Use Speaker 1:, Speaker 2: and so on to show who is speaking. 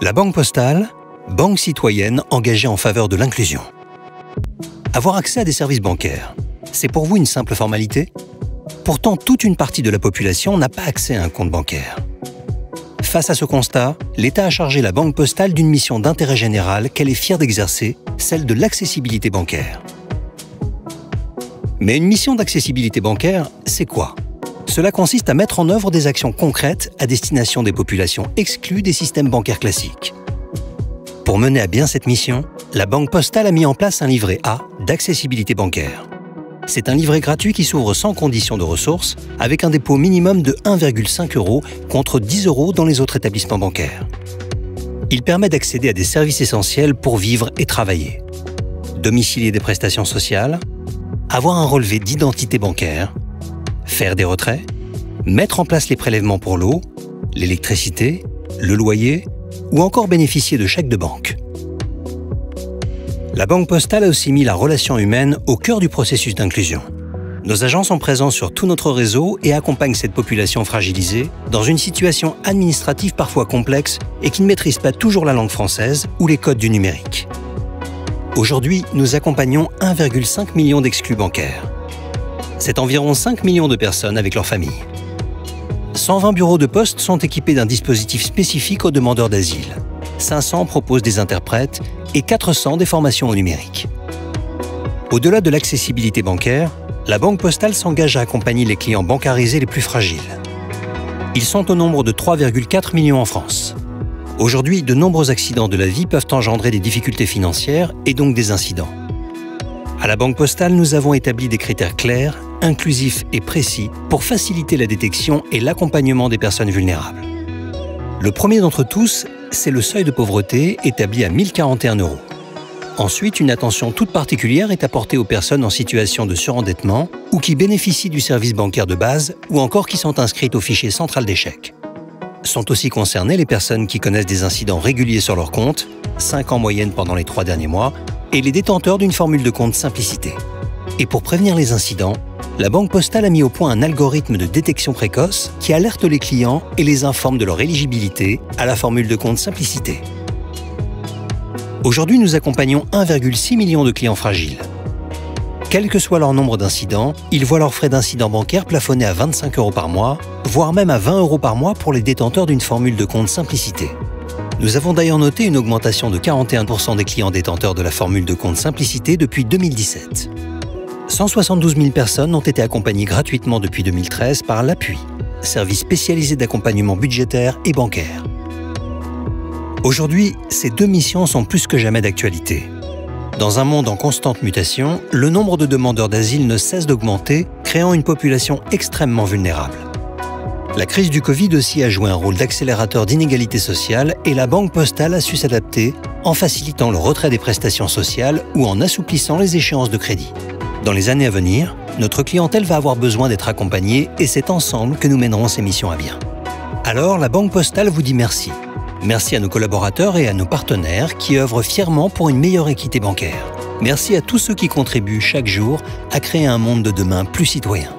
Speaker 1: La Banque Postale, banque citoyenne engagée en faveur de l'inclusion. Avoir accès à des services bancaires, c'est pour vous une simple formalité? Pourtant, toute une partie de la population n'a pas accès à un compte bancaire. Face à ce constat, l'État a chargé la Banque Postale d'une mission d'intérêt général qu'elle est fière d'exercer, celle de l'accessibilité bancaire. Mais une mission d'accessibilité bancaire, c'est quoi? Cela consiste à mettre en œuvre des actions concrètes à destination des populations exclues des systèmes bancaires classiques. Pour mener à bien cette mission, la Banque Postale a mis en place un livret A d'accessibilité bancaire. C'est un livret gratuit qui s'ouvre sans condition de ressources, avec un dépôt minimum de 1,5 € contre 10 € dans les autres établissements bancaires. Il permet d'accéder à des services essentiels pour vivre et travailler. Domicilier des prestations sociales, avoir un relevé d'identité bancaire, faire des retraits, mettre en place les prélèvements pour l'eau, l'électricité, le loyer ou encore bénéficier de chèques de banque. La Banque Postale a aussi mis la relation humaine au cœur du processus d'inclusion. Nos agents sont présents sur tout notre réseau et accompagnent cette population fragilisée dans une situation administrative parfois complexe et qui ne maîtrise pas toujours la langue française ou les codes du numérique. Aujourd'hui, nous accompagnons 1,5 million d'exclus bancaires. C'est environ 5 millions de personnes avec leurs familles. 120 bureaux de poste sont équipés d'un dispositif spécifique aux demandeurs d'asile. 500 proposent des interprètes et 400 des formations au numérique. Au-delà de l'accessibilité bancaire, la Banque Postale s'engage à accompagner les clients bancarisés les plus fragiles. Ils sont au nombre de 3,4 millions en France. Aujourd'hui, de nombreux accidents de la vie peuvent engendrer des difficultés financières et donc des incidents. À la Banque Postale, nous avons établi des critères clairs, inclusifs et précis pour faciliter la détection et l'accompagnement des personnes vulnérables. Le premier d'entre tous, c'est le seuil de pauvreté établi à 1 041 €. Ensuite, une attention toute particulière est apportée aux personnes en situation de surendettement ou qui bénéficient du service bancaire de base ou encore qui sont inscrites au fichier central des chèques. Sont aussi concernées les personnes qui connaissent des incidents réguliers sur leur compte, 5 en moyenne pendant les 3 derniers mois, et les détenteurs d'une formule de compte Simplicité. Et pour prévenir les incidents, la Banque Postale a mis au point un algorithme de détection précoce qui alerte les clients et les informe de leur éligibilité à la formule de compte Simplicité. Aujourd'hui, nous accompagnons 1,6 million de clients fragiles. Quel que soit leur nombre d'incidents, ils voient leurs frais d'incident bancaire plafonnés à 25 € par mois, voire même à 20 € par mois pour les détenteurs d'une formule de compte Simplicité. Nous avons d'ailleurs noté une augmentation de 41% des clients détenteurs de la formule de compte Simplicité depuis 2017. 172 000 personnes ont été accompagnées gratuitement depuis 2013 par l'Appui, service spécialisé d'accompagnement budgétaire et bancaire. Aujourd'hui, ces deux missions sont plus que jamais d'actualité. Dans un monde en constante mutation, le nombre de demandeurs d'asile ne cesse d'augmenter, créant une population extrêmement vulnérable. La crise du Covid aussi a joué un rôle d'accélérateur d'inégalités sociales et la Banque Postale a su s'adapter en facilitant le retrait des prestations sociales ou en assouplissant les échéances de crédit. Dans les années à venir, notre clientèle va avoir besoin d'être accompagnée et c'est ensemble que nous mènerons ces missions à bien. Alors, la Banque Postale vous dit merci. Merci à nos collaborateurs et à nos partenaires qui œuvrent fièrement pour une meilleure équité bancaire. Merci à tous ceux qui contribuent chaque jour à créer un monde de demain plus citoyen.